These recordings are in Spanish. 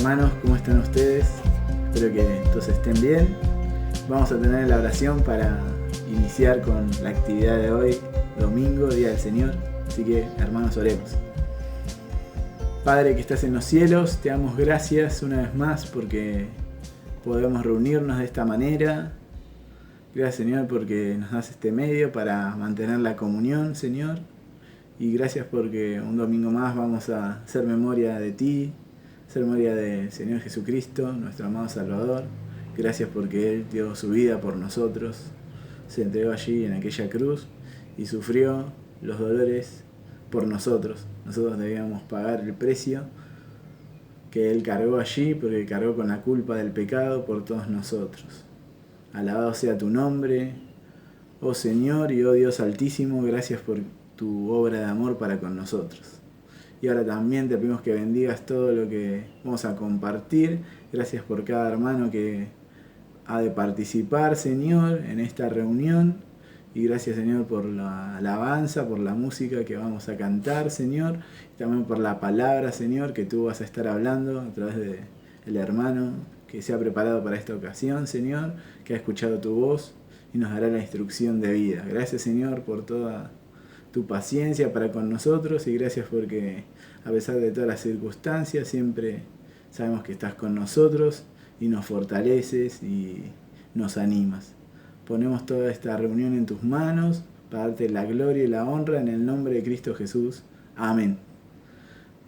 hermanos, ¿cómo están ustedes? Espero que todos estén bien. Vamos a tener la oración para iniciar con la actividad de hoy, domingo, Día del Señor. Así que, hermanos, oremos. Padre que estás en los cielos, te damos gracias una vez más porque podemos reunirnos de esta manera. Gracias, Señor, porque nos das este medio para mantener la comunión, Señor. Y gracias porque un domingo más vamos a hacer memoria de ti, hacer memoria del Señor Jesucristo, nuestro amado Salvador. Gracias porque Él dio su vida por nosotros, se entregó allí en aquella cruz y sufrió los dolores por nosotros. Nosotros debíamos pagar el precio que Él cargó allí, porque cargó con la culpa del pecado por todos nosotros. Alabado sea tu nombre, oh Señor y oh Dios Altísimo, gracias por tu obra de amor para con nosotros. Y ahora también te pedimos que bendigas todo lo que vamos a compartir. Gracias por cada hermano que ha de participar, Señor, en esta reunión. Y gracias, Señor, por la alabanza, por la música que vamos a cantar, Señor. Y también por la palabra, Señor, que tú vas a estar hablando a través del hermano que se ha preparado para esta ocasión, Señor, que ha escuchado tu voz y nos dará la instrucción de vida. Gracias, Señor, por toda tu paciencia para con nosotros y gracias porque a pesar de todas las circunstancias siempre sabemos que estás con nosotros y nos fortaleces y nos animas. Ponemos toda esta reunión en tus manos para darte la gloria y la honra en el nombre de Cristo Jesús. Amén.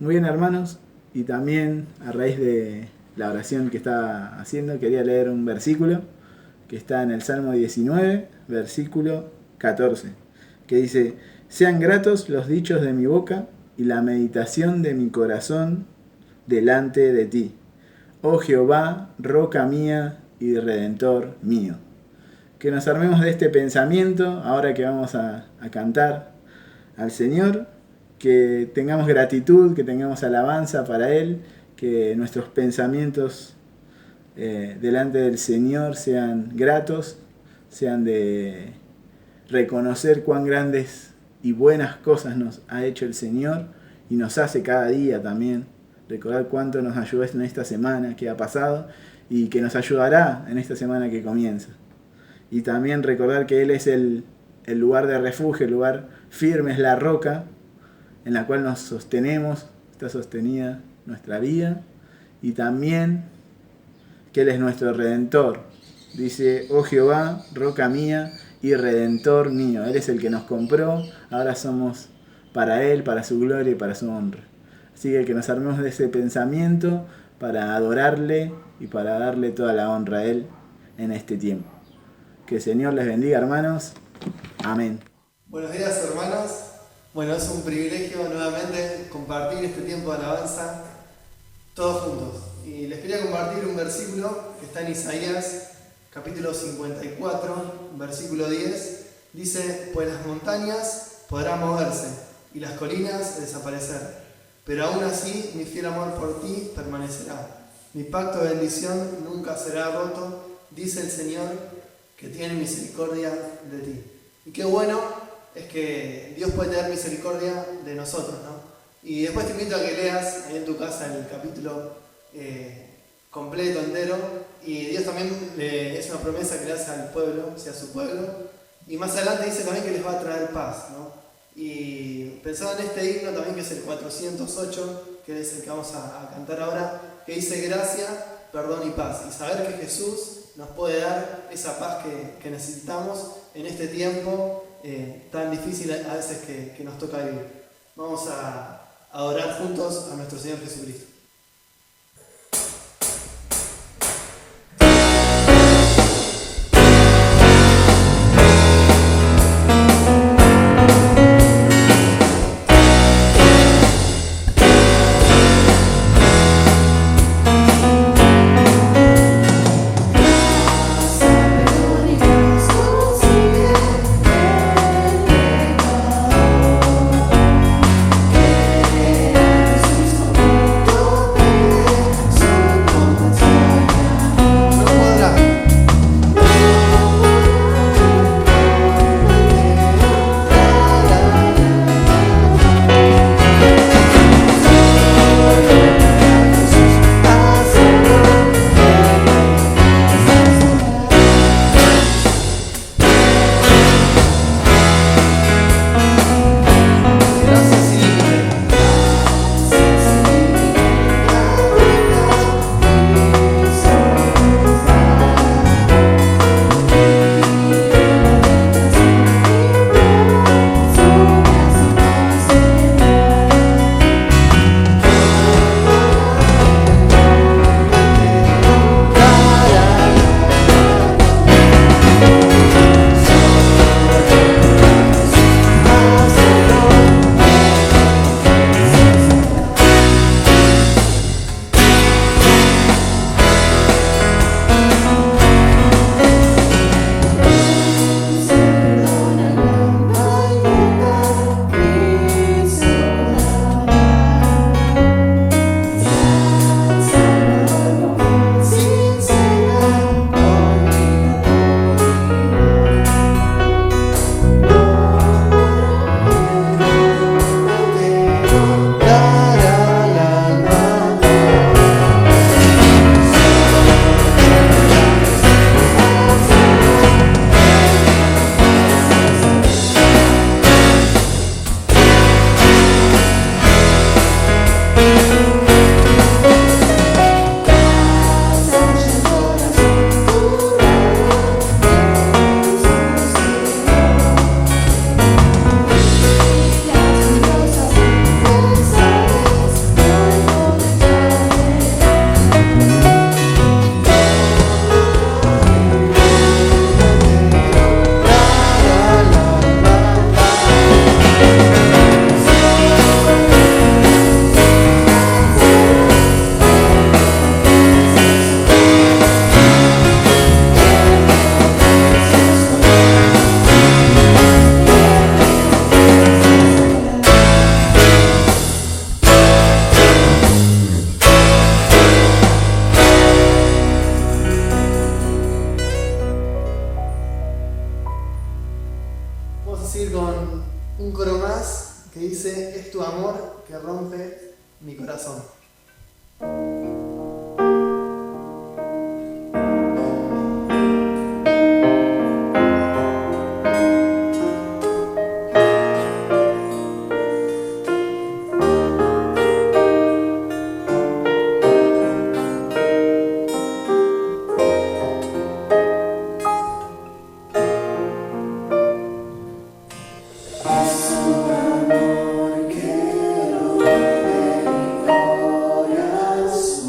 Muy bien, hermanos, y también a raíz de la oración que estaba haciendo quería leer un versículo que está en el Salmo 19, versículo 14, que dice: sean gratos los dichos de mi boca y la meditación de mi corazón delante de ti, oh Jehová, roca mía y redentor mío. Que nos armemos de este pensamiento ahora que vamos a cantar al Señor, que tengamos gratitud, que tengamos alabanza para Él, que nuestros pensamientos delante del Señor sean gratos, sean de reconocer cuán grandes y buenas cosas nos ha hecho el Señor y nos hace cada día también. Recordar cuánto nos ayudó en esta semana que ha pasado y que nos ayudará en esta semana que comienza. Y también recordar que Él es el lugar de refugio, el lugar firme, es la roca en la cual nos sostenemos, está sostenida nuestra vida. Y también que Él es nuestro Redentor. Dice: oh Jehová, roca mía y Redentor mío. Él es el que nos compró, ahora somos para Él, para su gloria y para su honra. Así que nos armemos de ese pensamiento para adorarle y para darle toda la honra a Él en este tiempo. Que el Señor les bendiga, hermanos. Amén. Buenos días, hermanos. Bueno, es un privilegio nuevamente compartir este tiempo de alabanza todos juntos. Y les quería compartir un versículo que está en Isaías capítulo 54, versículo 10, dice: pues las montañas podrán moverse y las colinas desaparecer, pero aún así mi fiel amor por ti permanecerá. Mi pacto de bendición nunca será roto, dice el Señor, que tiene misericordia de ti. Y qué bueno es que Dios puede tener misericordia de nosotros, ¿no? Y después te invito a que leas ahí en tu casa el capítulo completo, entero, y Dios también es una promesa que le hace al pueblo, o sea, a su pueblo, y más adelante dice también que les va a traer paz, ¿no? Y pensaba en este himno también, que es el 408, que es el que vamos a cantar ahora, que dice: gracia, perdón y paz, y saber que Jesús nos puede dar esa paz que necesitamos en este tiempo tan difícil a veces que nos toca vivir. Vamos a adorar juntos a nuestro Señor Jesucristo. Oh más que dice: es tu amor que rompe mi corazón. Amor que rompe mi corazón.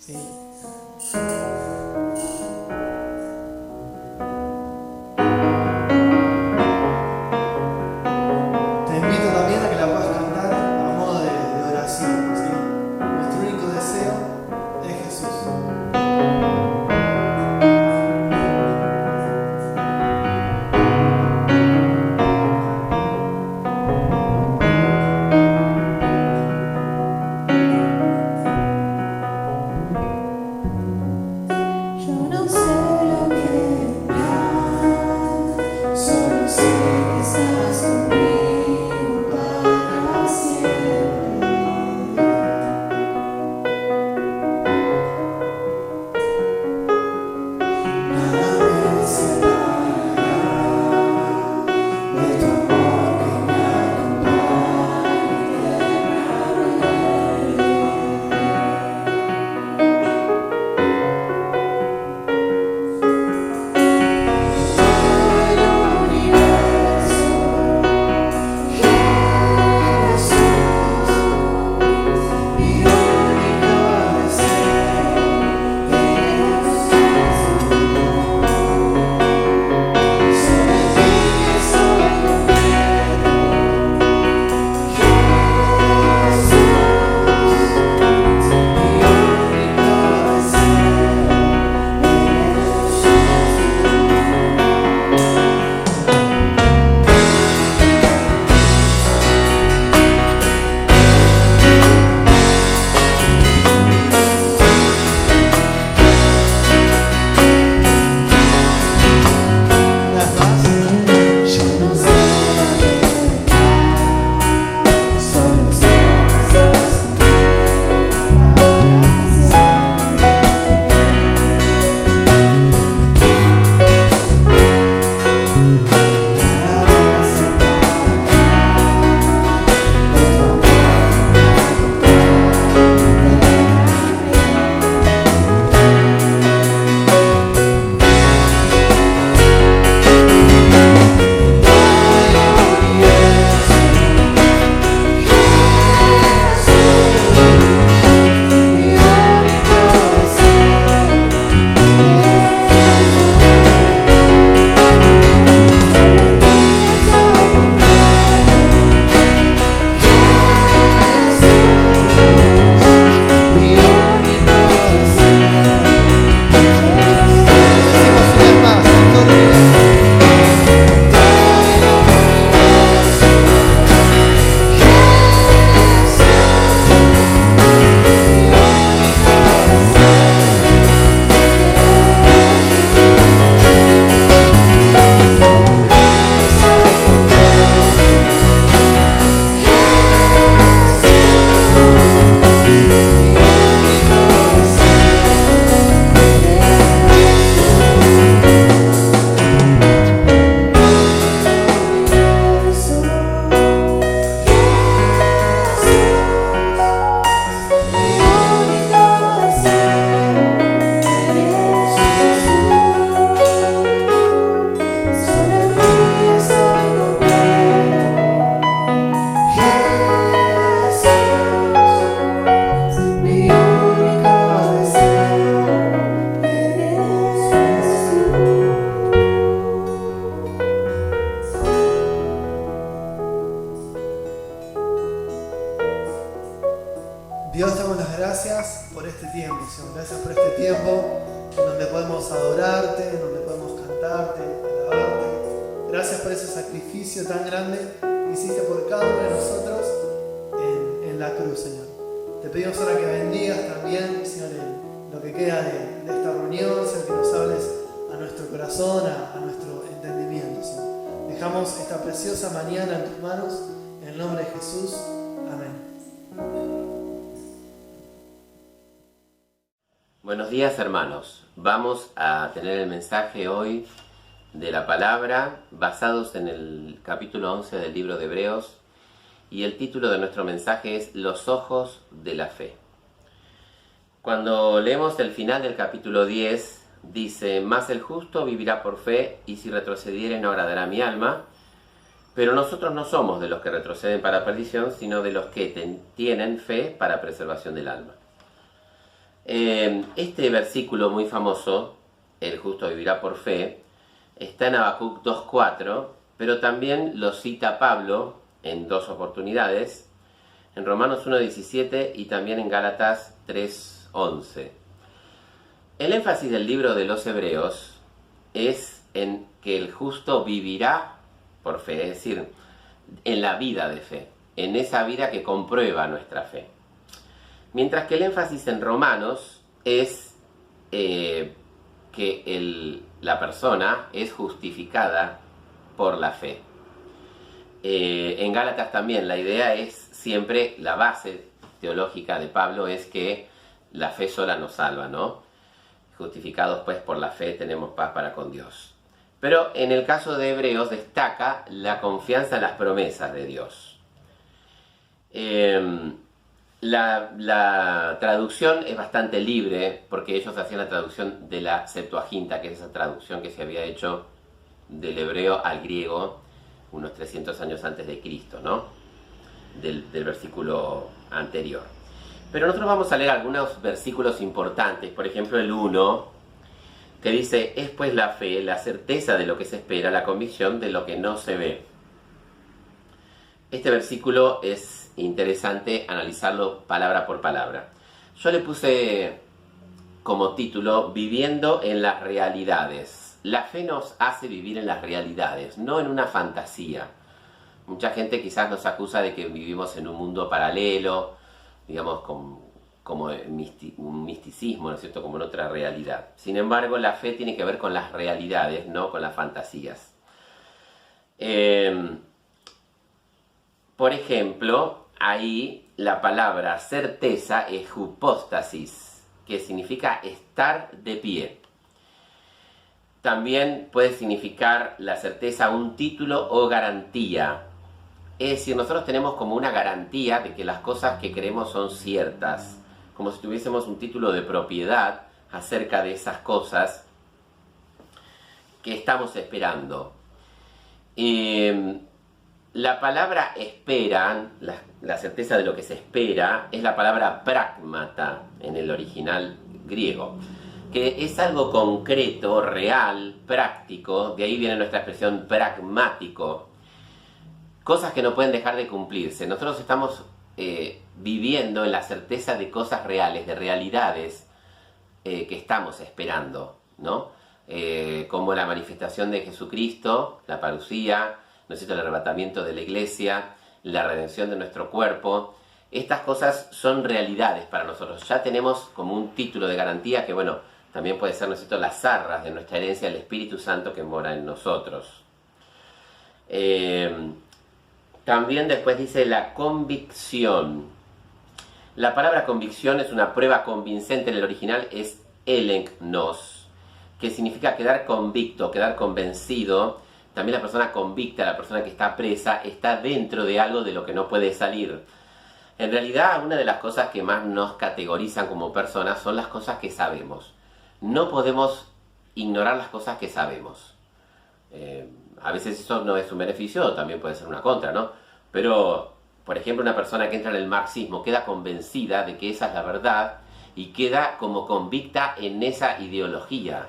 ¿sí? Te invito también a que la puedas cantar a modo de oración, ¿sí? Nuestro único deseo es Jesús. Dios, te damos las gracias por este tiempo, Señor. Gracias por este tiempo en donde podemos adorarte, en donde podemos cantarte, alabarte. Gracias por ese sacrificio tan grande que hiciste por cada uno de nosotros en la cruz, Señor. Te pedimos ahora que bendigas también, Señor, lo que queda de esta reunión, Señor, que nos hables a nuestro corazón, a nuestro entendimiento, Señor. Dejamos esta preciosa mañana en tus manos, en el nombre de Jesús. Amén. Buenos días, hermanos. Vamos a tener el mensaje hoy de la palabra basados en el capítulo 11 del libro de Hebreos, y el título de nuestro mensaje es Los ojos de la fe. Cuando leemos el final del capítulo 10, dice: Mas el justo vivirá por fe, y si retrocediere no agradará mi alma. Pero nosotros no somos de los que retroceden para perdición, sino de los que tienen fe para preservación del alma. Este versículo muy famoso, el justo vivirá por fe, está en Habacuc 2.4, pero también lo cita Pablo en 2 oportunidades, en Romanos 1.17 y también en Gálatas 3.11. El énfasis del libro de los Hebreos es en que el justo vivirá por fe, es decir, en la vida de fe, en esa vida que comprueba nuestra fe. Mientras que el énfasis en Romanos es que la persona es justificada por la fe. En Gálatas también la idea es siempre, la base teológica de Pablo es que la fe sola nos salva, ¿no? Justificados pues por la fe tenemos paz para con Dios. Pero en el caso de Hebreos destaca la confianza en las promesas de Dios. La traducción es bastante libre porque ellos hacían la traducción de la Septuaginta, que es esa traducción que se había hecho del hebreo al griego unos 300 años antes de Cristo, ¿no? Del versículo anterior. Pero nosotros vamos a leer algunos versículos importantes, por ejemplo el 1, que dice: es pues la fe, la certeza de lo que se espera, la convicción de lo que no se ve. Este versículo es interesante analizarlo palabra por palabra. Yo le puse como título: Viviendo en las realidades. La fe nos hace vivir en las realidades, no en una fantasía. Mucha gente quizás nos acusa de que vivimos en un mundo paralelo, digamos, como un misticismo, ¿no es cierto?, como en otra realidad. Sin embargo, la fe tiene que ver con las realidades, no con las fantasías. Por ejemplo, ahí la palabra certeza es hypostasis, que significa estar de pie. También puede significar la certeza un título o garantía. Es decir, nosotros tenemos como una garantía de que las cosas que creemos son ciertas, como si tuviésemos un título de propiedad acerca de esas cosas que estamos esperando. La palabra esperan, la certeza de lo que se espera, es la palabra pragmata en el original griego, que es algo concreto, real, práctico. De ahí viene nuestra expresión pragmático. Cosas que no pueden dejar de cumplirse. Nosotros estamos viviendo en la certeza de cosas reales, de realidades que estamos esperando, ¿no? Como la manifestación de Jesucristo, la parucía, ¿no es cierto?, el arrebatamiento de la iglesia, la redención de nuestro cuerpo. Estas cosas son realidades para nosotros. Ya tenemos como un título de garantía que, bueno, también puede ser, ¿no es cierto?, las arras de nuestra herencia, el Espíritu Santo que mora en nosotros. También después dice la convicción. La palabra convicción es una prueba convincente, en el original es elenknos, que significa quedar convicto, quedar convencido. También la persona convicta, la persona que está presa, está dentro de algo de lo que no puede salir. En realidad, una de las cosas que más nos categorizan como personas son las cosas que sabemos. No podemos ignorar las cosas que sabemos. A veces eso no es un beneficio, también puede ser una contra, ¿no? Pero, por ejemplo, una persona que entra en el marxismo queda convencida de que esa es la verdad y queda como convicta en esa ideología.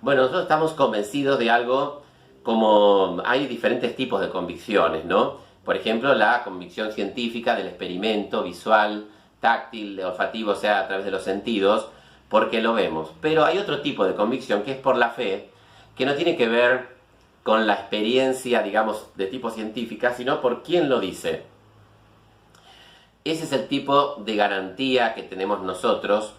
Bueno, nosotros estamos convencidos de algo, como hay diferentes tipos de convicciones, ¿no? Por ejemplo, la convicción científica del experimento visual, táctil, olfativo, o sea, a través de los sentidos, porque lo vemos. Pero hay otro tipo de convicción que es por la fe, que no tiene que ver con la experiencia, digamos, de tipo científica, sino por quién lo dice. Ese es el tipo de garantía que tenemos nosotros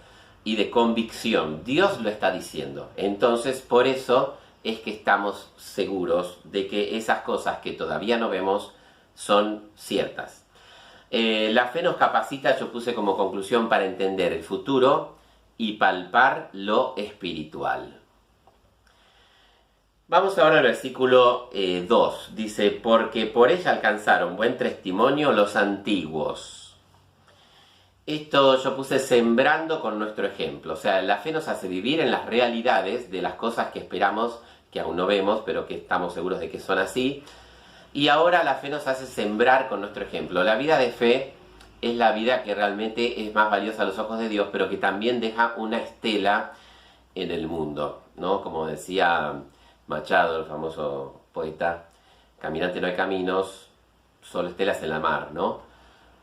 y de convicción. Dios lo está diciendo. Entonces, por eso es que estamos seguros de que esas cosas que todavía no vemos son ciertas. La fe nos capacita, yo puse como conclusión, para entender el futuro y palpar lo espiritual. Vamos ahora al versículo 2. Dice: porque por ella alcanzaron buen testimonio los antiguos. Esto yo puse sembrando con nuestro ejemplo. O sea, la fe nos hace vivir en las realidades de las cosas que esperamos, que aún no vemos, pero que estamos seguros de que son así. Y ahora la fe nos hace sembrar con nuestro ejemplo. La vida de fe es la vida que realmente es más valiosa a los ojos de Dios, pero que también deja una estela en el mundo, ¿no? Como decía Machado, el famoso poeta, caminante no hay caminos, solo estelas en la mar, ¿no?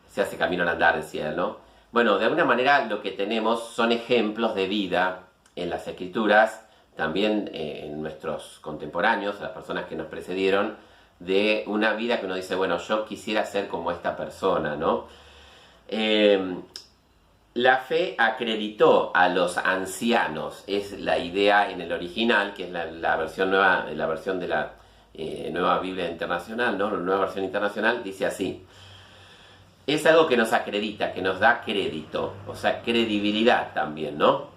Se hace camino al andar, decía él, ¿no? Bueno, de alguna manera lo que tenemos son ejemplos de vida en las Escrituras, también en nuestros contemporáneos, las personas que nos precedieron, de una vida que uno dice, bueno, yo quisiera ser como esta persona, ¿no? La fe acreditó a los ancianos, es la idea en el original, que es la versión nueva, la versión de la Nueva Biblia Internacional, ¿no? La Nueva Versión Internacional dice así: es algo que nos acredita, que nos da crédito, o sea, credibilidad también, ¿no?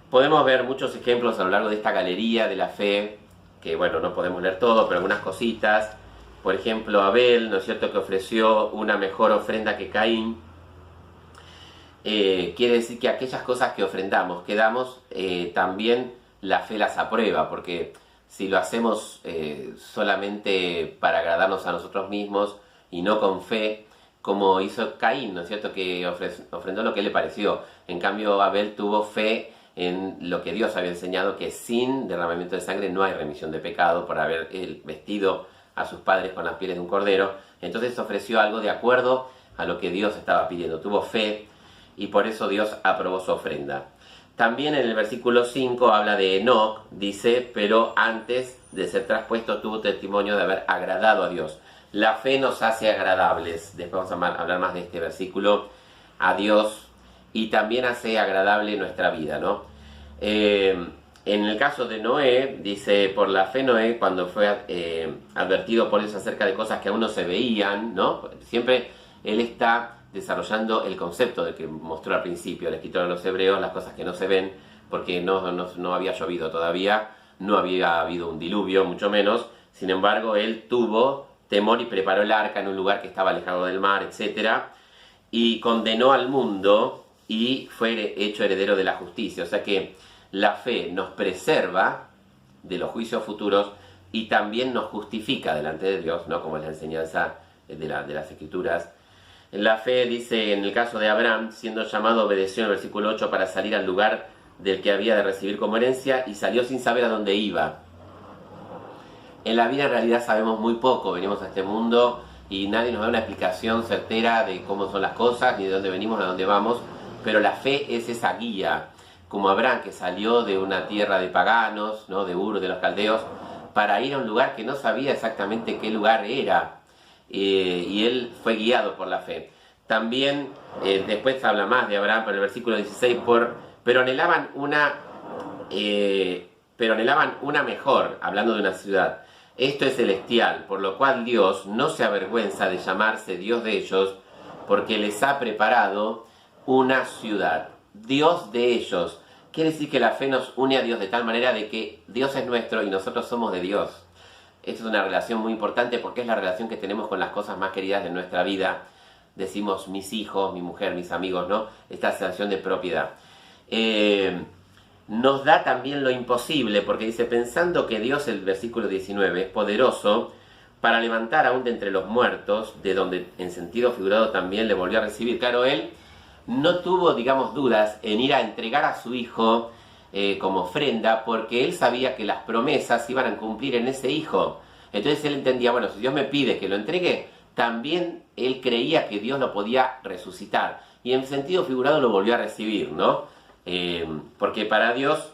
Podemos ver muchos ejemplos a lo largo de esta galería de la fe, que bueno, no podemos leer todo, pero algunas cositas. Por ejemplo, Abel, ¿no es cierto?, que ofreció una mejor ofrenda que Caín. Quiere decir que aquellas cosas que ofrendamos, que damos, también la fe las aprueba, porque si lo hacemos solamente para agradarnos a nosotros mismos y no con fe, como hizo Caín, ¿no es cierto?, que ofrendó lo que le pareció. En cambio, Abel tuvo fe en lo que Dios había enseñado, que sin derramamiento de sangre no hay remisión de pecado, por haber él vestido a sus padres con las pieles de un cordero. Entonces ofreció algo de acuerdo a lo que Dios estaba pidiendo. Tuvo fe y por eso Dios aprobó su ofrenda. También en el versículo 5 habla de Enoc, dice, pero antes de ser traspuesto tuvo testimonio de haber agradado a Dios. La fe nos hace agradables, después vamos a hablar más de este versículo, a Dios, y también hace agradable nuestra vida, ¿no? En el caso de Noé, dice, por la fe Noé, cuando fue advertido por Dios acerca de cosas que aún no se veían, ¿no? Siempre él está desarrollando el concepto de que mostró al principio el escritor de los Hebreos, las cosas que no se ven, porque no había llovido todavía, no había habido un diluvio, mucho menos. Sin embargo, él tuvo temor y preparó el arca en un lugar que estaba alejado del mar, etc. Y condenó al mundo y fue hecho heredero de la justicia. O sea que la fe nos preserva de los juicios futuros y también nos justifica delante de Dios, ¿no? Como es la enseñanza de las Escrituras. La fe, dice, en el caso de Abraham, siendo llamado, obedeció en el versículo 8 para salir al lugar del que había de recibir como herencia y salió sin saber a dónde iba. En la vida en realidad sabemos muy poco, venimos a este mundo y nadie nos da una explicación certera de cómo son las cosas, ni de dónde venimos, ni a dónde vamos, pero la fe es esa guía, como Abraham, que salió de una tierra de paganos, ¿no?, de Ur, de los caldeos, para ir a un lugar que no sabía exactamente qué lugar era. Y él fue guiado por la fe. También después habla más de Abraham, en el versículo 16, pero anhelaban una mejor, hablando de una ciudad. Esto es celestial, por lo cual Dios no se avergüenza de llamarse Dios de ellos, porque les ha preparado una ciudad. Dios de ellos. Quiere decir que la fe nos une a Dios de tal manera de que Dios es nuestro y nosotros somos de Dios. Esta es una relación muy importante porque es la relación que tenemos con las cosas más queridas de nuestra vida. Decimos mis hijos, mi mujer, mis amigos, ¿no? Esta sensación de propiedad. Nos da también lo imposible, porque dice, pensando que Dios, el versículo 19, es poderoso para levantar aún de entre los muertos, de donde en sentido figurado también le volvió a recibir. Claro, él no tuvo, digamos, dudas en ir a entregar a su hijo como ofrenda, porque él sabía que las promesas iban a cumplir en ese hijo. Entonces él entendía, bueno, si Dios me pide que lo entregue, también él creía que Dios lo podía resucitar. Y en sentido figurado lo volvió a recibir, ¿no? Porque para Dios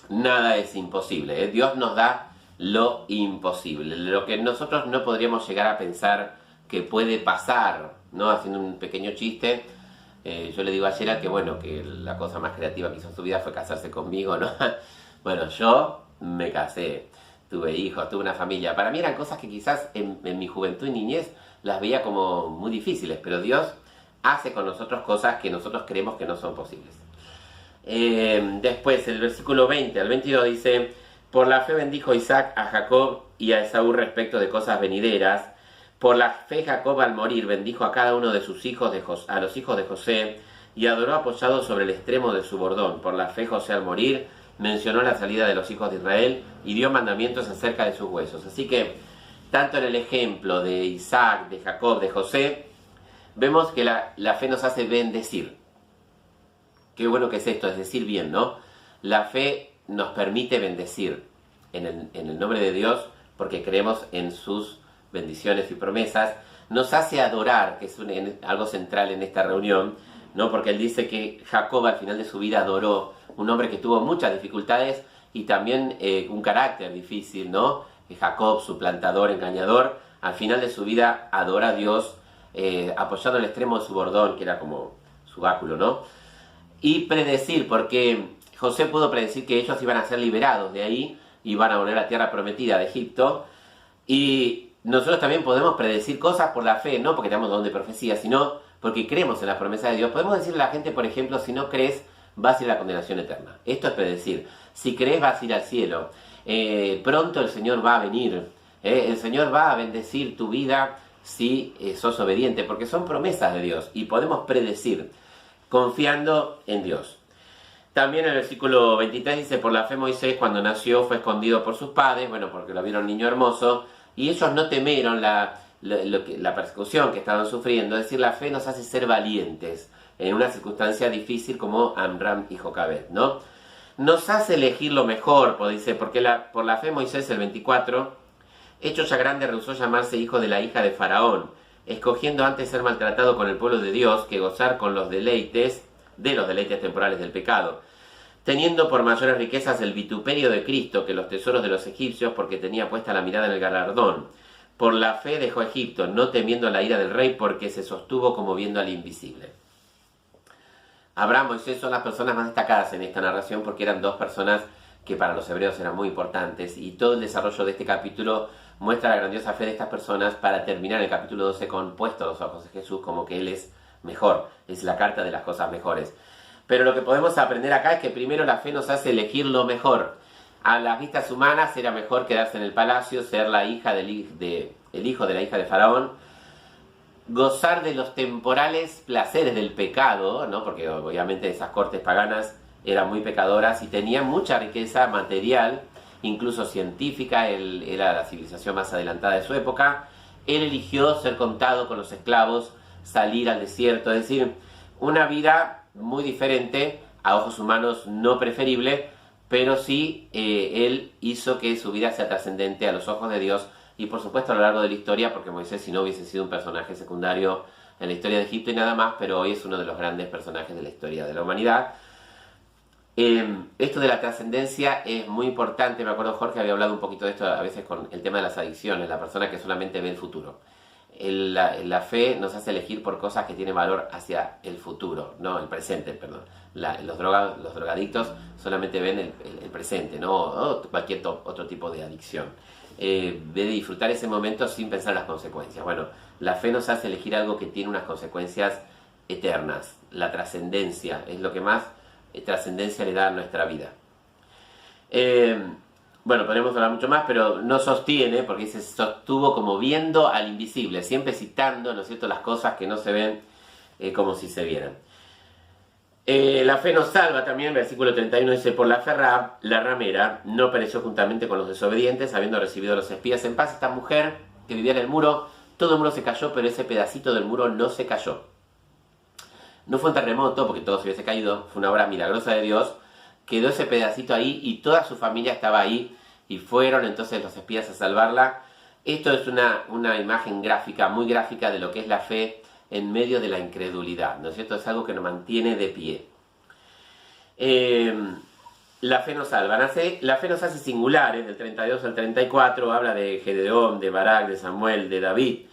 nada es imposible. Dios nos da lo imposible, lo que nosotros no podríamos llegar a pensar que puede pasar, ¿no? Haciendo un pequeño chiste, yo le digo a Gerard que bueno, que la cosa más creativa que hizo en su vida fue casarse conmigo, ¿no? Bueno, yo me casé, tuve hijos, tuve una familia. Para mí eran cosas que quizás en mi juventud y niñez las veía como muy difíciles, pero Dios hace con nosotros cosas que nosotros creemos que no son posibles. Después, el versículo 20 al 22 dice, por la fe bendijo Isaac a Jacob y a Esaú respecto de cosas venideras. Por la fe Jacob al morir bendijo a cada uno de sus hijos, a los hijos de José, y adoró apoyado sobre el extremo de su bordón. Por la fe José al morir mencionó la salida de los hijos de Israel y dio mandamientos acerca de sus huesos. Así que, tanto en el ejemplo de Isaac, de Jacob, de José, vemos que la fe nos hace bendecir. Qué bueno que es esto, es decir bien, ¿no? La fe nos permite bendecir en el nombre de Dios porque creemos en sus bendiciones y promesas. Nos hace adorar, que es algo central en esta reunión, ¿no? Porque él dice que Jacob al final de su vida adoró, un hombre que tuvo muchas dificultades y también un carácter difícil, ¿no? Jacob, suplantador, engañador, al final de su vida adora a Dios, apoyado en el extremo de su bordón, que era como su báculo, ¿no? Y predecir, porque José pudo predecir que ellos iban a ser liberados de ahí, iban a volver a la tierra prometida de Egipto, y nosotros también podemos predecir cosas por la fe, no porque tenemos don de profecía, sino porque creemos en las promesas de Dios. Podemos decirle a la gente, por ejemplo, si no crees, vas a ir a la condenación eterna. Esto es predecir. Si crees, vas a ir al cielo. Pronto el Señor va a venir. El Señor va a bendecir tu vida si sos obediente, porque son promesas de Dios y podemos predecir confiando en Dios. También el versículo 23 dice, por la fe Moisés cuando nació fue escondido por sus padres, bueno, porque lo vieron niño hermoso, y ellos no temieron la persecución que estaban sufriendo. Es decir, la fe nos hace ser valientes en una circunstancia difícil como Amram y Jocabed, ¿no? Nos hace elegir lo mejor, dice, porque por la fe Moisés, el 24, hecho ya grande, rehusó llamarse hijo de la hija de Faraón, escogiendo antes ser maltratado con el pueblo de Dios que gozar con los deleites temporales del pecado, teniendo por mayores riquezas el vituperio de Cristo que los tesoros de los egipcios, porque tenía puesta la mirada en el galardón. Por la fe dejó Egipto, no temiendo la ira del rey, porque se sostuvo como viendo al invisible. Abraham y Moisés son las personas más destacadas en esta narración porque eran dos personas que para los hebreos eran muy importantes, y todo el desarrollo de este capítulo muestra la grandiosa fe de estas personas para terminar el capítulo 12 con puesto los ojos de Jesús como que Él es mejor, es la carta de las cosas mejores. Pero lo que podemos aprender acá es que primero la fe nos hace elegir lo mejor. A las vistas humanas era mejor quedarse en el palacio, ser la hija el hijo de la hija de Faraón, gozar de los temporales placeres del pecado, ¿no? Porque obviamente esas cortes paganas eran muy pecadoras y tenían mucha riqueza material, incluso científica. Él era la civilización más adelantada de su época. Él eligió ser contado con los esclavos, salir al desierto, es decir, una vida muy diferente, a ojos humanos no preferible, pero sí él hizo que su vida sea trascendente a los ojos de Dios, y por supuesto a lo largo de la historia, porque Moisés si no hubiese sido un personaje secundario en la historia de Egipto y nada más, pero hoy es uno de los grandes personajes de la historia de la humanidad. Esto de la trascendencia es muy importante. Me acuerdo Jorge había hablado un poquito de esto a veces con el tema de las adicciones, la persona que solamente ve el futuro. La fe nos hace elegir por cosas que tienen valor hacia el futuro, no el presente, perdón. Los drogadictos solamente ven el presente, ¿no? O cualquier otro tipo de adicción. De disfrutar ese momento sin pensar en las consecuencias. Bueno, la fe nos hace elegir algo que tiene unas consecuencias eternas. La trascendencia es lo que más trascendencia le da a nuestra vida. Bueno, podemos hablar mucho más, pero no sostiene, porque se sostuvo como viendo al invisible, siempre citando, ¿no es cierto?, las cosas que no se ven como si se vieran. La fe nos salva también, versículo 31 dice, por la fe la ramera no pereció juntamente con los desobedientes, habiendo recibido a los espías en paz. Esta mujer que vivía en el muro, todo el muro se cayó, pero ese pedacito del muro no se cayó. No fue un terremoto, porque todo se hubiese caído, fue una obra milagrosa de Dios. Quedó ese pedacito ahí y toda su familia estaba ahí y fueron entonces los espías a salvarla. Esto es una imagen gráfica, muy gráfica de lo que es la fe en medio de la incredulidad, ¿no es cierto? Es algo que nos mantiene de pie. La fe nos salva. La fe nos hace singulares, del 32 al 34, habla de Gedeón, de Barak, de Samuel, de David,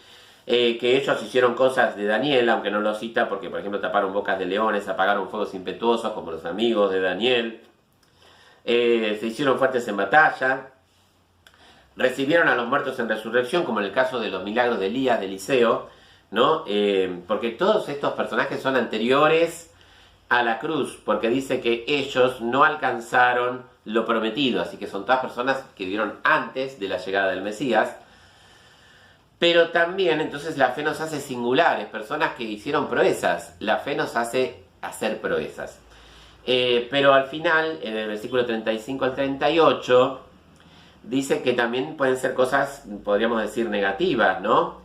que ellos hicieron cosas de Daniel, aunque no lo cita, porque por ejemplo taparon bocas de leones, apagaron fuegos impetuosos como los amigos de Daniel, se hicieron fuertes en batalla, recibieron a los muertos en resurrección, como en el caso de los milagros de Elías, de Eliseo, ¿no? Porque todos estos personajes son anteriores a la cruz, porque dice que ellos no alcanzaron lo prometido, así que son todas personas que vivieron antes de la llegada del Mesías. Pero también, entonces, la fe nos hace singulares, personas que hicieron proezas. La fe nos hace hacer proezas. Pero al final, en el versículo 35 al 38, dice que también pueden ser cosas, podríamos decir, negativas, ¿no?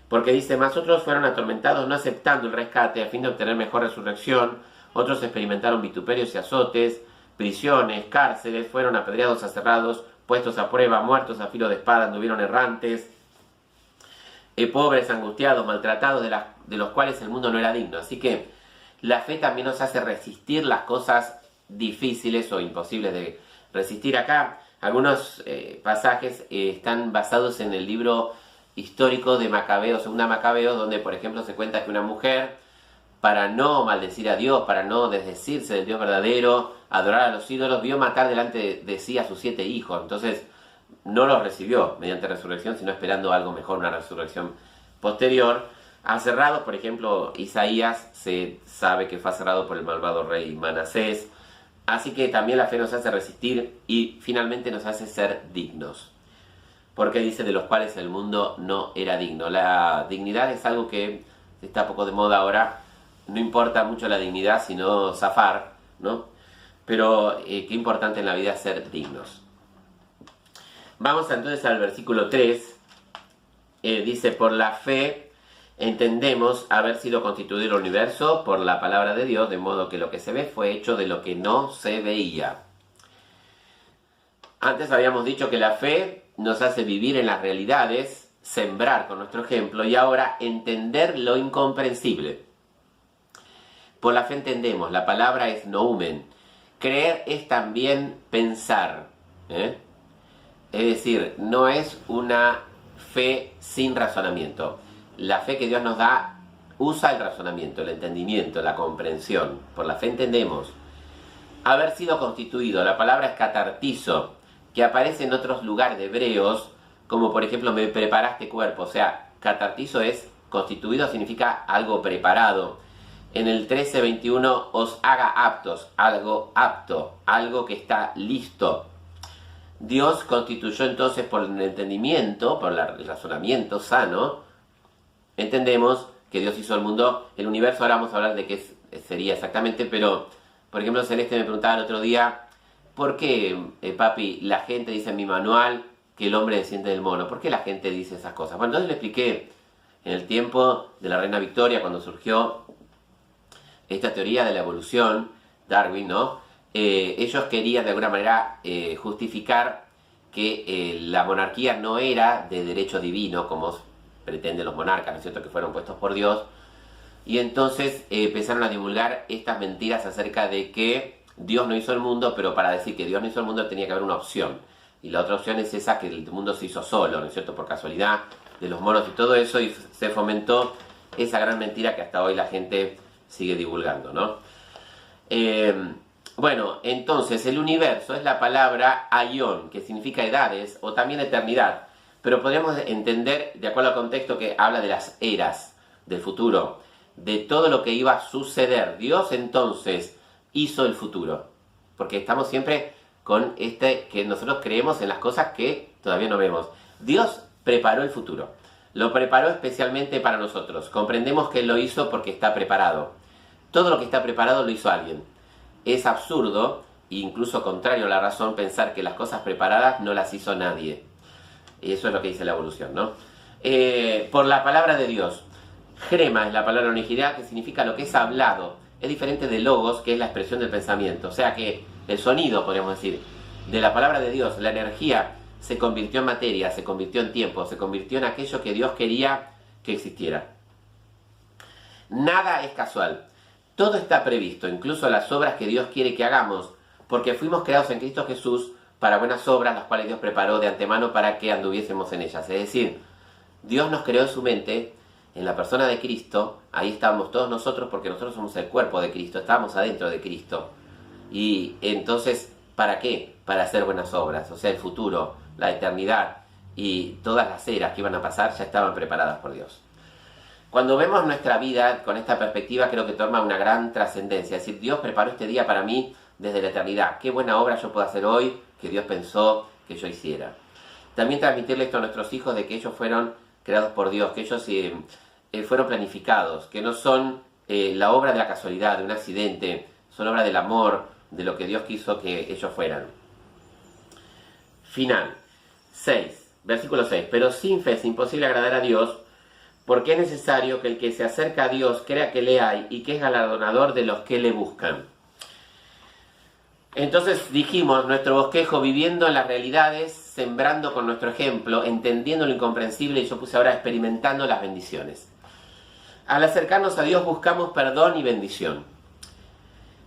Porque dice, más otros fueron atormentados no aceptando el rescate a fin de obtener mejor resurrección, otros experimentaron vituperios y azotes, prisiones, cárceles, fueron apedreados, aserrados, puestos a prueba, muertos a filo de espada, anduvieron errantes, pobres, angustiados, maltratados, de los cuales el mundo no era digno. Así que la fe también nos hace resistir las cosas difíciles o imposibles de resistir. Acá algunos pasajes están basados en el libro histórico de Macabeo, Segunda Macabeo, donde por ejemplo se cuenta que una mujer, para no maldecir a Dios, para no desdecirse del Dios verdadero, adorar a los ídolos, vio matar delante de sí a sus 7 hijos. Entonces no los recibió mediante resurrección, sino esperando algo mejor, una resurrección posterior. Aserrados, por ejemplo, Isaías se sabe que fue aserrado por el malvado rey Manasés. Así que también la fe nos hace resistir y finalmente nos hace ser dignos. Porque dice de los cuales el mundo no era digno. La dignidad es algo que está poco de moda ahora. No importa mucho la dignidad, sino zafar, ¿no? Pero qué importante en la vida es ser dignos. Vamos entonces al versículo 3. Dice, por la fe entendemos haber sido constituido el universo por la palabra de Dios, de modo que lo que se ve fue hecho de lo que no se veía. Antes habíamos dicho que la fe nos hace vivir en las realidades, sembrar con nuestro ejemplo, y ahora entender lo incomprensible. Por la fe entendemos, la palabra es noumen. Creer es también pensar. Es decir, no es una fe sin razonamiento. La fe que Dios nos da usa el razonamiento, el entendimiento, la comprensión. Por la fe entendemos. Haber sido constituido, la palabra es catartizo, que aparece en otros lugares de Hebreos, como por ejemplo, me preparaste cuerpo. O sea, catartizo es constituido, significa algo preparado. En el 13:21, os haga aptos, algo apto, algo que está listo. Dios constituyó entonces por el entendimiento, por el razonamiento sano, entendemos que Dios hizo el mundo, el universo. Ahora vamos a hablar de qué sería exactamente, pero por ejemplo Celeste me preguntaba el otro día, ¿por qué, papi, la gente dice en mi manual que el hombre desciende del mono? ¿Por qué la gente dice esas cosas? Bueno, entonces le expliqué, en el tiempo de la reina Victoria, cuando surgió esta teoría de la evolución, Darwin, ¿no? Ellos querían de alguna manera justificar que la monarquía no era de derecho divino, como pretenden los monarcas, ¿no es cierto?, que fueron puestos por Dios. Y entonces empezaron a divulgar estas mentiras acerca de que Dios no hizo el mundo, pero para decir que Dios no hizo el mundo tenía que haber una opción. Y la otra opción es esa, que el mundo se hizo solo, ¿no es cierto?, por casualidad, de los monos y todo eso, y se fomentó esa gran mentira que hasta hoy la gente sigue divulgando, ¿no? Bueno, entonces el universo es la palabra aion, que significa edades o también eternidad, pero podríamos entender, de acuerdo al contexto, que habla de las eras, del futuro, de todo lo que iba a suceder. Dios entonces hizo el futuro, porque estamos siempre con que nosotros creemos en las cosas que todavía no vemos. Dios preparó el futuro, lo preparó especialmente para nosotros. Comprendemos que Él lo hizo porque está preparado. Todo lo que está preparado lo hizo alguien. Es absurdo, e incluso contrario a la razón, pensar que las cosas preparadas no las hizo nadie. Y eso es lo que dice la evolución, ¿no? Por la palabra de Dios. Grema es la palabra original, que significa lo que es hablado. Es diferente de logos, que es la expresión del pensamiento. O sea que el sonido, podríamos decir, de la palabra de Dios, la energía, se convirtió en materia, se convirtió en tiempo, se convirtió en aquello que Dios quería que existiera. Nada es casual. Todo está previsto, incluso las obras que Dios quiere que hagamos, porque fuimos creados en Cristo Jesús para buenas obras, las cuales Dios preparó de antemano para que anduviésemos en ellas. Es decir, Dios nos creó en su mente, en la persona de Cristo. Ahí estábamos todos nosotros, porque nosotros somos el cuerpo de Cristo, estábamos adentro de Cristo. Y entonces, ¿para qué? Para hacer buenas obras. O sea, el futuro, la eternidad y todas las eras que iban a pasar ya estaban preparadas por Dios. Cuando vemos nuestra vida con esta perspectiva, creo que toma una gran trascendencia. Es decir, Dios preparó este día para mí desde la eternidad. Qué buena obra yo puedo hacer hoy que Dios pensó que yo hiciera. También transmitirle esto a nuestros hijos, de que ellos fueron creados por Dios, que ellos fueron planificados, que no son la obra de la casualidad, de un accidente, son obra del amor, de lo que Dios quiso que ellos fueran. Final. 6. Versículo 6. Pero sin fe es imposible agradar a Dios, porque es necesario que el que se acerca a Dios crea que le hay y que es galardonador de los que le buscan. Entonces dijimos, nuestro bosquejo, viviendo en las realidades, sembrando con nuestro ejemplo, entendiendo lo incomprensible, y yo puse ahora experimentando las bendiciones. Al acercarnos a Dios buscamos perdón y bendición.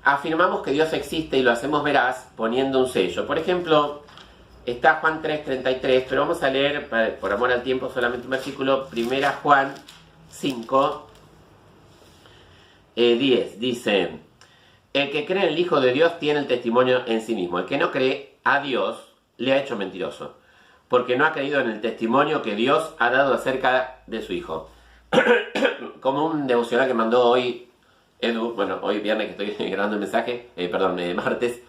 Afirmamos que Dios existe y lo hacemos veraz poniendo un sello. Por ejemplo, está Juan 3:33, pero vamos a leer, por amor al tiempo, solamente un versículo. 1 Juan 5:10 dice: el que cree en el Hijo de Dios tiene el testimonio en sí mismo. El que no cree a Dios le ha hecho mentiroso, porque no ha creído en el testimonio que Dios ha dado acerca de su Hijo. Como un devocional que mandó hoy Edu, bueno, hoy viernes que estoy grabando el mensaje, martes,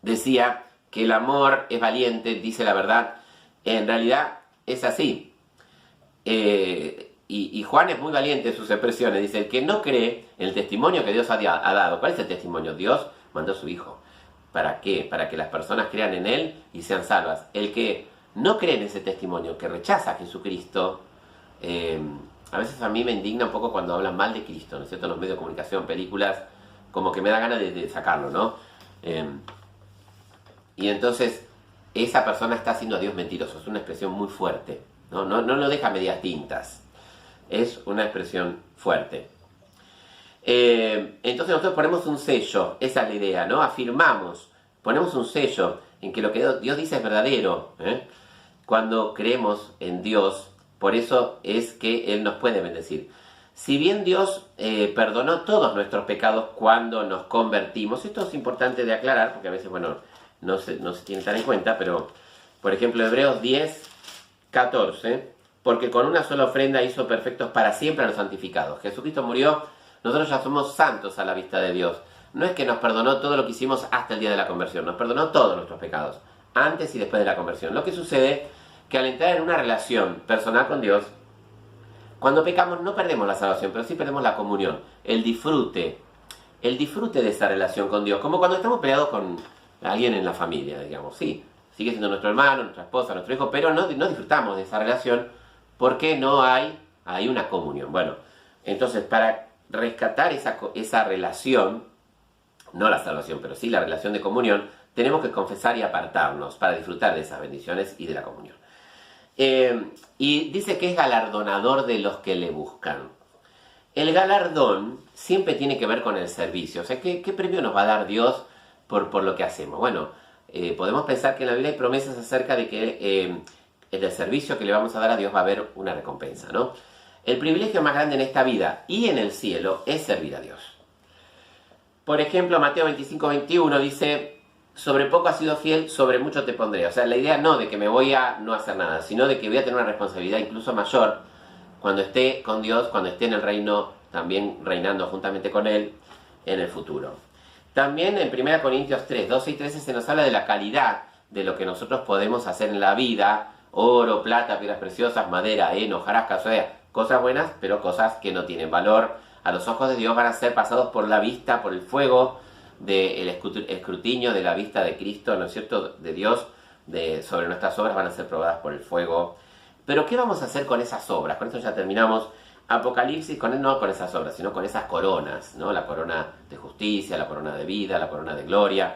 decía que el amor es valiente, dice la verdad. En realidad es así. Y Juan es muy valiente en sus expresiones. Dice, el que no cree en el testimonio que Dios ha dado. ¿Cuál es el testimonio? Dios mandó a su Hijo. ¿Para qué? Para que las personas crean en Él y sean salvas. El que no cree en ese testimonio, que rechaza a Jesucristo, a veces a mí me indigna un poco cuando hablan mal de Cristo, ¿no es cierto? En los medios de comunicación, películas, como que me da ganas de sacarlo, ¿no? Y entonces, esa persona está haciendo a Dios mentiroso. Es una expresión muy fuerte, ¿no? No lo deja a medias tintas. Es una expresión fuerte. Entonces nosotros ponemos un sello, esa es la idea, ¿no? Afirmamos, ponemos un sello en que lo que Dios dice es verdadero, cuando creemos en Dios. Por eso es que Él nos puede bendecir. Si bien Dios perdonó todos nuestros pecados cuando nos convertimos, esto es importante de aclarar, porque a veces, bueno, no se tiene tan en cuenta, pero, por ejemplo, Hebreos 10:14, porque con una sola ofrenda hizo perfectos para siempre a los santificados. Jesucristo murió, nosotros ya somos santos a la vista de Dios. No es que nos perdonó todo lo que hicimos hasta el día de la conversión, nos perdonó todos nuestros pecados, antes y después de la conversión. Lo que sucede que al entrar en una relación personal con Dios, cuando pecamos no perdemos la salvación, pero sí perdemos la comunión, el disfrute de esa relación con Dios, como cuando estamos peleados con alguien en la familia, digamos. Sí, sigue siendo nuestro hermano, nuestra esposa, nuestro hijo, pero no disfrutamos de esa relación porque no hay una comunión. Bueno, entonces para rescatar esa relación, no la salvación, pero sí la relación de comunión, tenemos que confesar y apartarnos para disfrutar de esas bendiciones y de la comunión. Y dice que es galardonador de los que le buscan. El galardón siempre tiene que ver con el servicio. O sea, ¿qué premio nos va a dar Dios por lo que hacemos? Bueno, podemos pensar que en la Biblia hay promesas acerca de que del servicio que le vamos a dar a Dios va a haber una recompensa, ¿no? El privilegio más grande en esta vida y en el cielo es servir a Dios. Por ejemplo, Mateo 25:21 dice: sobre poco has sido fiel, sobre mucho te pondré. O sea, la idea no de que me voy a no hacer nada, sino de que voy a tener una responsabilidad incluso mayor cuando esté con Dios, cuando esté en el reino, también reinando juntamente con Él en el futuro. También en 1 Corintios 3:12 y 13 se nos habla de la calidad de lo que nosotros podemos hacer en la vida: oro, plata, piedras preciosas, madera, heno, hojarasca, o sea, cosas buenas, pero cosas que no tienen valor a los ojos de Dios, van a ser pasados por la vista, por el fuego del escrutinio de la vista de Cristo, ¿no es cierto?, de Dios, sobre nuestras obras van a ser probadas por el fuego. Pero ¿qué vamos a hacer con esas obras? Con esto ya terminamos. Apocalipsis, no con esas obras, sino con esas coronas, ¿no? La corona de justicia, la corona de vida, la corona de gloria.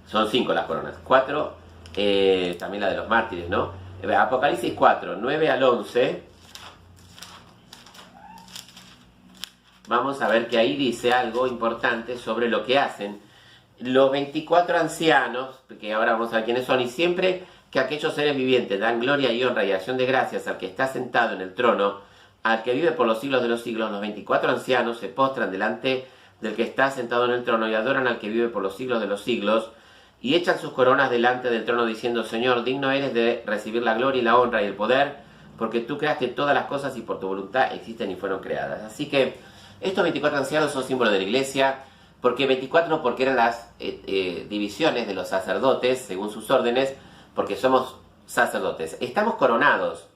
Son 5 las coronas. 4, también la de los mártires, ¿no? Apocalipsis 4, 9 al 11. Vamos a ver que ahí dice algo importante sobre lo que hacen los 24 ancianos, que ahora vamos a ver quiénes son, y siempre que aquellos seres vivientes dan gloria y honra y acción de gracias al que está sentado en el trono, al que vive por los siglos de los siglos, los 24 ancianos se postran delante del que está sentado en el trono y adoran al que vive por los siglos de los siglos, y echan sus coronas delante del trono diciendo: Señor, digno eres de recibir la gloria y la honra y el poder, porque tú creaste todas las cosas y por tu voluntad existen y fueron creadas. Así que estos 24 ancianos son símbolos de la iglesia. Porque 24, porque eran las divisiones de los sacerdotes según sus órdenes, porque somos sacerdotes. Están coronados,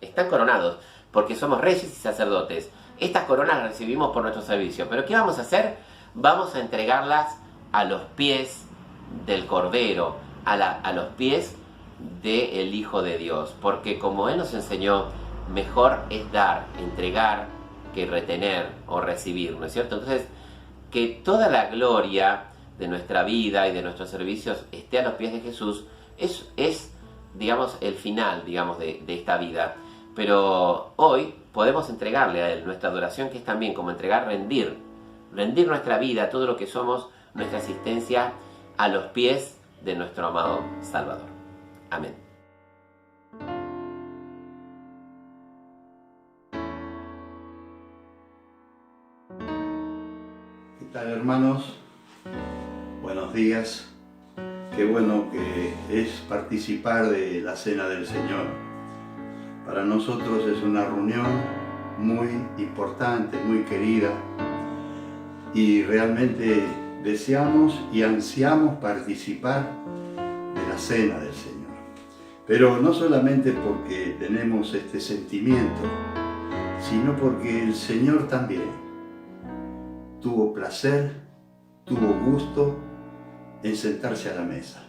porque somos reyes y sacerdotes. Estas coronas las recibimos por nuestro servicio. ¿Pero qué vamos a hacer? Vamos a entregarlas a los pies del Cordero, a los pies del Hijo de Dios, porque como Él nos enseñó, mejor es dar, entregar, que retener o recibir, ¿no es cierto? Entonces, que toda la gloria de nuestra vida y de nuestros servicios esté a los pies de Jesús, es digamos, el final, digamos, de esta vida. Pero hoy podemos entregarle a Él nuestra adoración, que es también como entregar, rendir nuestra vida, todo lo que somos, nuestra existencia, a los pies de nuestro amado Salvador. Amén. ¿Qué tal, hermanos? Buenos días. Qué bueno que es participar de la Cena del Señor. Para nosotros es una reunión muy importante, muy querida, y realmente deseamos y ansiamos participar de la Cena del Señor. Pero no solamente porque tenemos este sentimiento, sino porque el Señor también tuvo placer, tuvo gusto en sentarse a la mesa.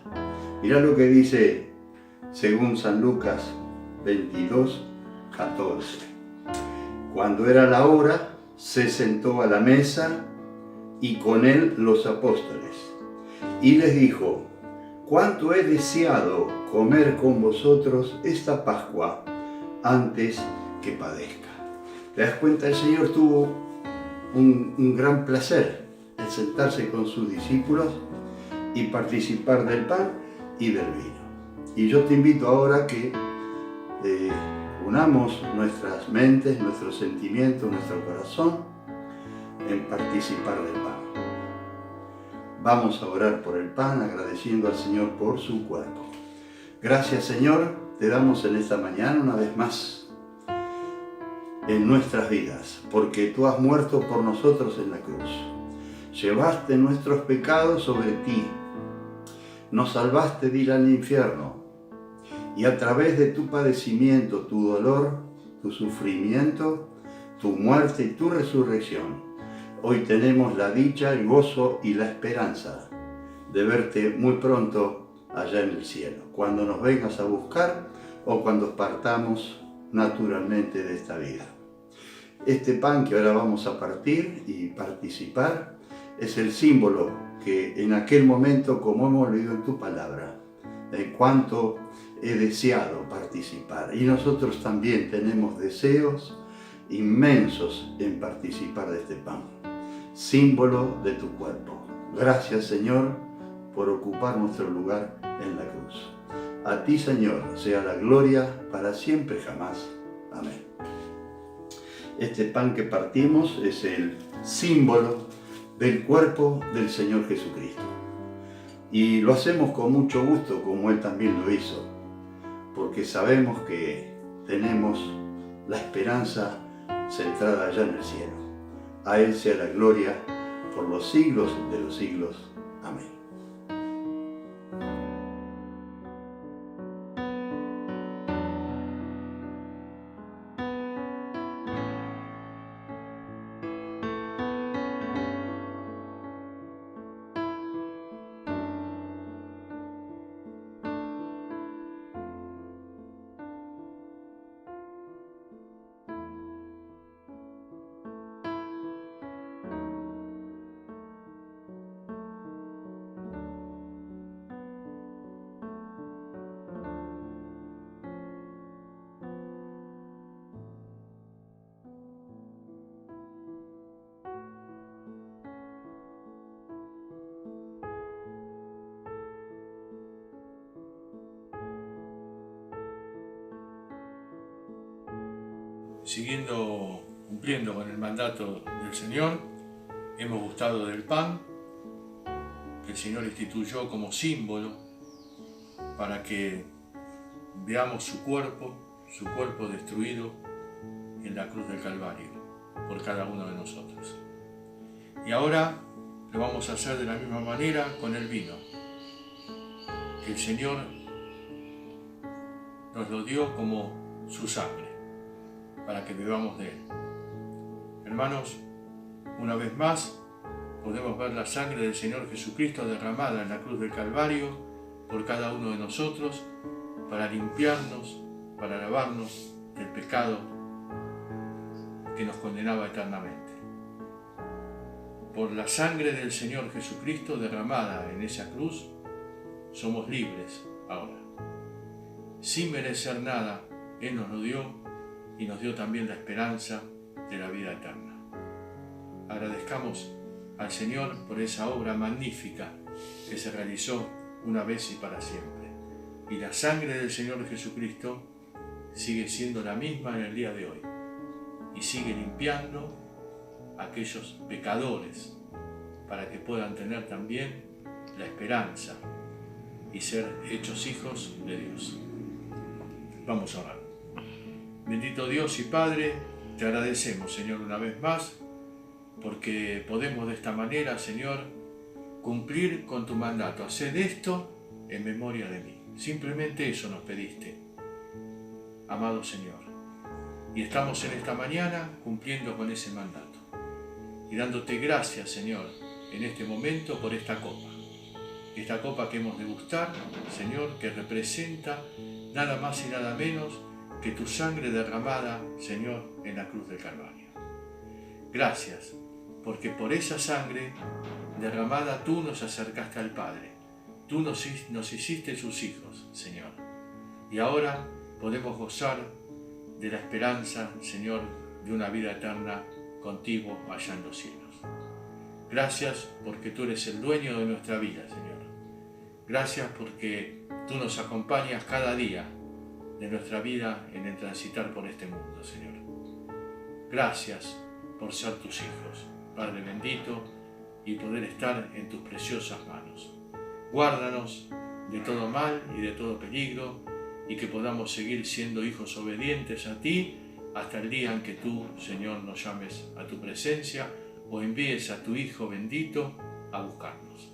Mirá lo que dice según San Lucas 22:14. Cuando era la hora, se sentó a la mesa y con él los apóstoles. Y les dijo: cuánto he deseado comer con vosotros esta Pascua antes que padezca. ¿Te das cuenta? El Señor tuvo un gran placer en sentarse con sus discípulos y participar del pan y del vino. Y yo te invito ahora que unamos nuestras mentes, nuestros sentimientos, nuestro corazón en participar del pan. Vamos a orar por el pan, agradeciendo al Señor por su cuerpo. Gracias, Señor, te damos en esta mañana una vez más en nuestras vidas, porque tú has muerto por nosotros en la cruz. Llevaste nuestros pecados sobre ti, nos salvaste de ir al infierno, y a través de tu padecimiento, tu dolor, tu sufrimiento, tu muerte y tu resurrección, hoy tenemos la dicha, el gozo y la esperanza de verte muy pronto allá en el cielo, cuando nos vengas a buscar o cuando partamos naturalmente de esta vida. Este pan que ahora vamos a partir y participar es el símbolo que en aquel momento, como hemos leído en tu palabra, en cuanto he deseado participar. Y nosotros también tenemos deseos inmensos en participar de este pan, símbolo de tu cuerpo. Gracias, Señor, por ocupar nuestro lugar en la cruz. A ti, Señor, sea la gloria para siempre jamás. Amén. Este pan que partimos es el símbolo del cuerpo del Señor Jesucristo. Y lo hacemos con mucho gusto, como Él también lo hizo, porque sabemos que tenemos la esperanza centrada allá en el cielo. A Él sea la gloria por los siglos de los siglos. Amén. Cumpliendo con el mandato del Señor, hemos gustado del pan que el Señor instituyó como símbolo para que veamos su cuerpo destruido en la cruz del Calvario por cada uno de nosotros. Y ahora lo vamos a hacer de la misma manera con el vino, que el Señor nos lo dio como su sangre, para que bebamos de Él. Hermanos, una vez más podemos ver la sangre del Señor Jesucristo derramada en la cruz del Calvario por cada uno de nosotros, para limpiarnos, para lavarnos del pecado que nos condenaba eternamente. Por la sangre del Señor Jesucristo derramada en esa cruz, somos libres ahora. Sin merecer nada, Él nos lo dio y nos dio también la esperanza de la vida eterna. Agradezcamos al Señor por esa obra magnífica que se realizó una vez y para siempre. Y la sangre del Señor Jesucristo sigue siendo la misma en el día de hoy y sigue limpiando a aquellos pecadores para que puedan tener también la esperanza y ser hechos hijos de Dios. Vamos a orar. Bendito Dios y Padre, te agradecemos, Señor, una vez más, porque podemos de esta manera, Señor, cumplir con tu mandato. Haced esto en memoria de mí. Simplemente eso nos pediste, amado Señor. Y estamos en esta mañana cumpliendo con ese mandato. Y dándote gracias, Señor, en este momento por esta copa. Esta copa que hemos de gustar, Señor, que representa nada más y nada menos que tu sangre derramada, Señor, en la cruz del Calvario. Gracias, porque por esa sangre derramada tú nos acercaste al Padre. Tú nos hiciste sus hijos, Señor. Y ahora podemos gozar de la esperanza, Señor, de una vida eterna contigo allá en los cielos. Gracias porque tú eres el dueño de nuestra vida, Señor. Gracias porque tú nos acompañas cada día de nuestra vida en el transitar por este mundo, Señor. Gracias por ser tus hijos, Padre bendito, y poder estar en tus preciosas manos. Guárdanos de todo mal y de todo peligro, y que podamos seguir siendo hijos obedientes a ti hasta el día en que tú, Señor, nos llames a tu presencia o envíes a tu Hijo bendito a buscarnos.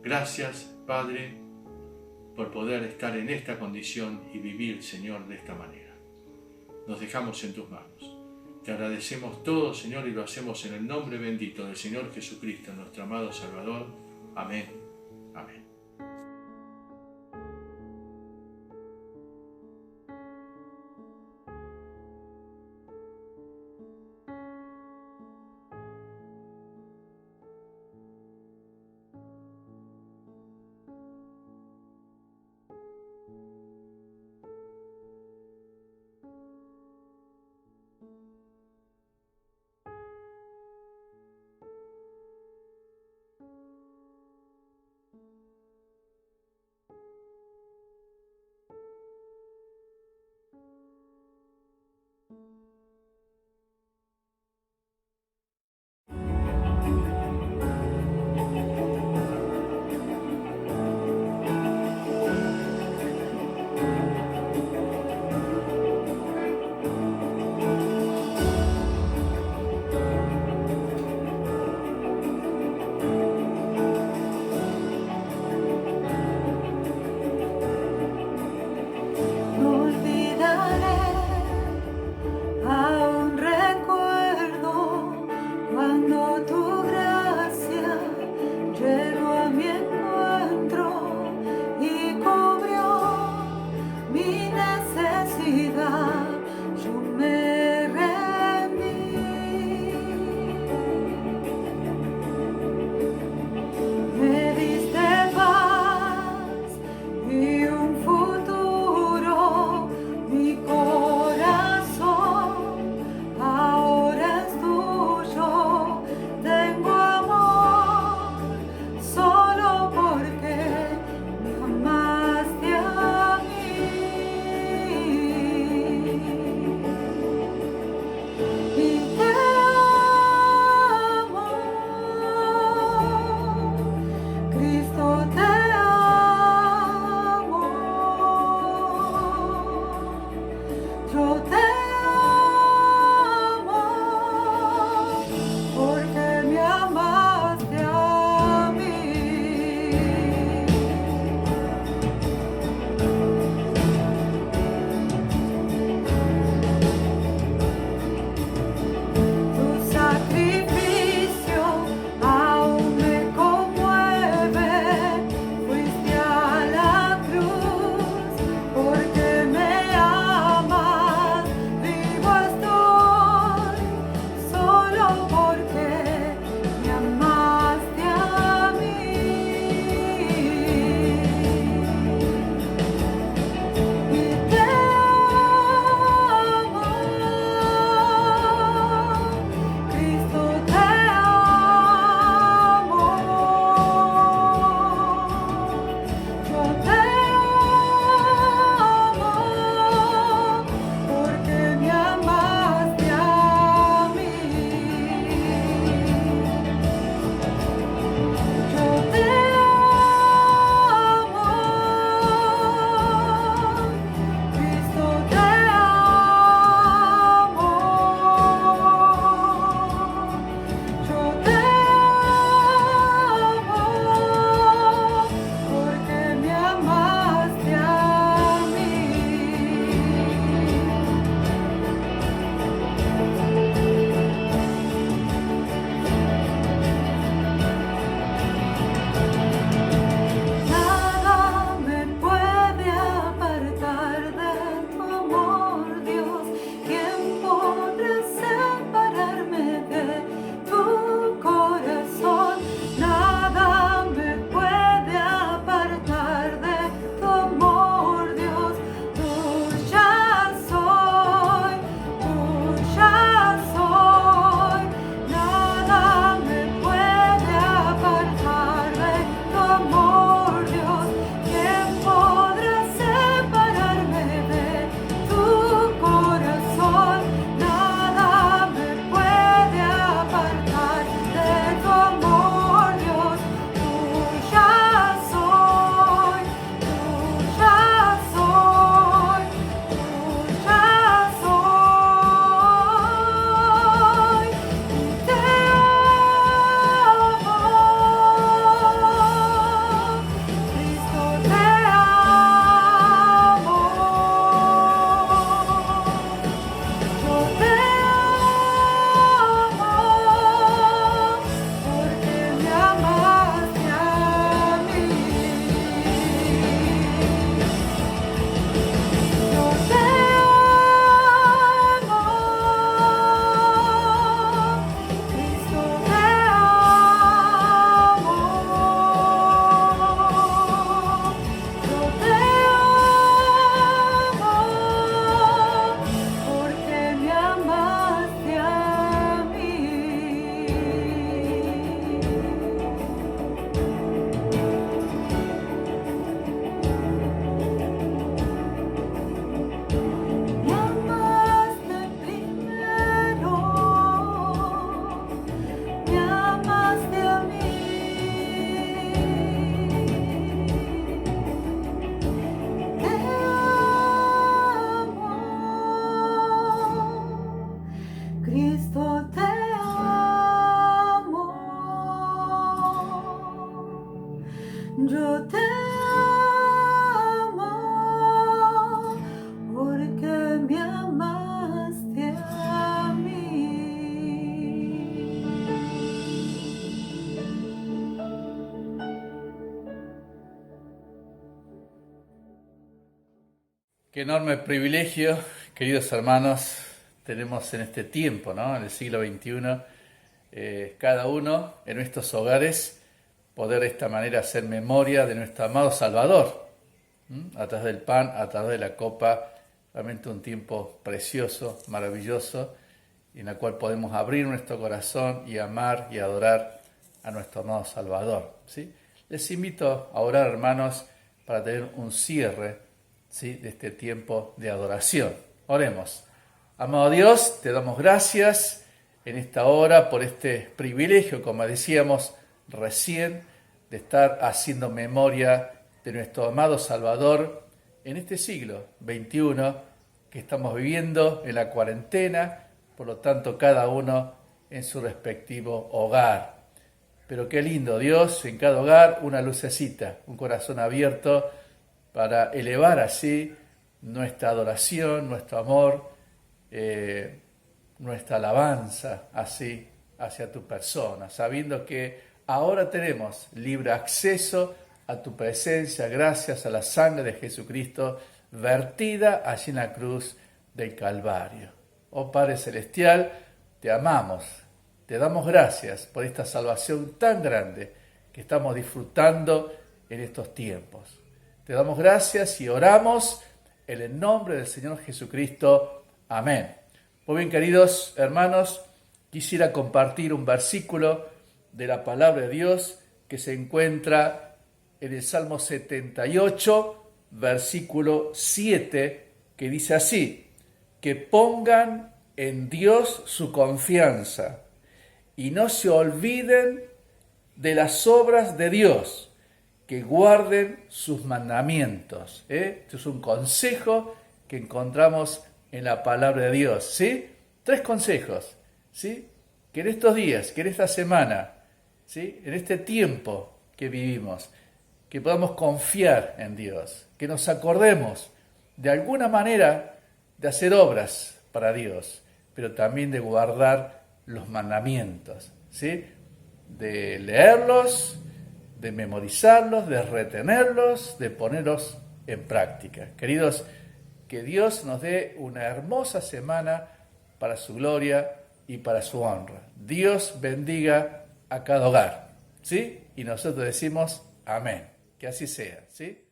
Gracias, Padre, por poder estar en esta condición y vivir, Señor, de esta manera. Nos dejamos en tus manos. Te agradecemos todo, Señor, y lo hacemos en el nombre bendito del Señor Jesucristo, nuestro amado Salvador. Amén. Amén. Qué enorme privilegio, queridos hermanos, tenemos en este tiempo, ¿no? En el siglo XXI, cada uno en nuestros hogares poder de esta manera hacer memoria de nuestro amado Salvador, a través del pan, a través de la copa, realmente un tiempo precioso, maravilloso, en el cual podemos abrir nuestro corazón y amar y adorar a nuestro amado Salvador, ¿sí? Les invito a orar, hermanos, para tener un cierre, ¿sí?, de este tiempo de adoración. Oremos. Amado Dios, te damos gracias en esta hora por este privilegio, como decíamos recién, de estar haciendo memoria de nuestro amado Salvador en este siglo XXI que estamos viviendo en la cuarentena, por lo tanto cada uno en su respectivo hogar. Pero qué lindo, Dios, en cada hogar una lucecita, un corazón abierto para elevar así nuestra adoración, nuestro amor, nuestra alabanza así hacia tu persona, sabiendo que ahora tenemos libre acceso a tu presencia gracias a la sangre de Jesucristo vertida allí en la cruz del Calvario. Oh Padre Celestial, te amamos, te damos gracias por esta salvación tan grande que estamos disfrutando en estos tiempos. Te damos gracias y oramos en el nombre del Señor Jesucristo. Amén. Muy bien, queridos hermanos, quisiera compartir un versículo de la palabra de Dios que se encuentra en el Salmo 78, versículo 7, que dice así: que pongan en Dios su confianza y no se olviden de las obras de Dios, que guarden sus mandamientos. Esto es un consejo que encontramos en la palabra de Dios, ¿sí? 3 consejos, ¿sí? Que en estos días, que en esta semana, ¿sí?, en este tiempo que vivimos, que podamos confiar en Dios, que nos acordemos de alguna manera de hacer obras para Dios, pero también de guardar los mandamientos, ¿sí? De leerlos, de memorizarlos, de retenerlos, de ponerlos en práctica. Queridos, que Dios nos dé una hermosa semana para su gloria y para su honra. Dios bendiga a cada hogar, ¿sí? Y nosotros decimos amén. Que así sea, ¿sí?